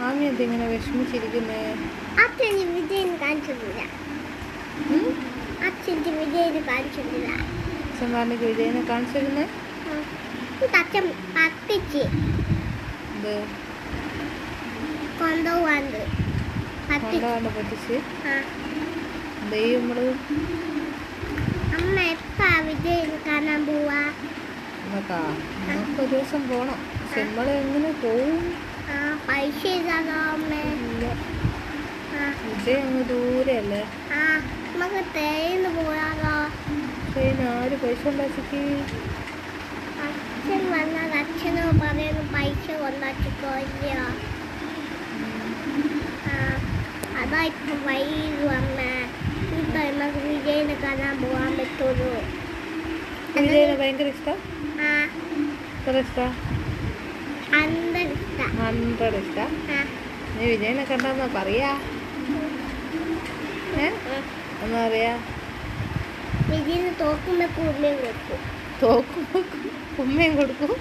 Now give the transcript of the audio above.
ആമി എന്തിങ്ങനെ വിഷമിച്ചിരിക്കുന്നേ? അച്ഛന് വിജയന് കാണിച്ചിട്ടില്ല. അച്ഛൻ്റെ വിജയന് കാണിച്ചിട്ടില്ല. അച്ഛന്മാരുടെ വിജയനെ കാണിച്ചിരുന്നേ? അച്ഛൻ പത്തിച്ച് ഇത് കൊണ്ടുപോവാണ്ട് കൊണ്ടാണ്ട് പറ്റിച്ച് നമ്മള് അമ്മ എപ്പാ വിജയന് കാണാൻ പോവാ? നമുക്കാ നമുക്ക് ഒരു ദിവസം പോണം. പക്ഷെ നമ്മള് എങ്ങനെ പോവും? പൈസ ഇതാണോ അമ്മ? വിജയ് അങ്ങ് ദൂരെ അല്ലേ? നമുക്ക് ട്രെയിന് പോയാലോ? ട്രെയിൻ ആര് പൈസ ഉണ്ടാക്കി? അച്ഛൻ വന്നാൽ അച്ഛനോ പറയുന്നു പൈസ കൊണ്ടാക്കിക്കോ ഇല്ലയോ? അതാ ഇപ്പം വൈകു അമ്മ. ഇപ്പൊ നമുക്ക് വിജയനെ കാണാൻ പോകാൻ പറ്റുള്ളൂ. വിജയനെ ഭയങ്കര ഇഷ്ടം? എത്ര ഇഷ്ടം? 100 ഇഷ്ടം. നീ വിജയനെ കണ്ടെന്നാ പറയാ? എന്നാ പറയാ? വിജയന് തോക്കുമ്പോ ഉമ്മയും കൊടുക്കും. തോക്കുമ്പോ ഉമ്മയും കൊടുക്കും.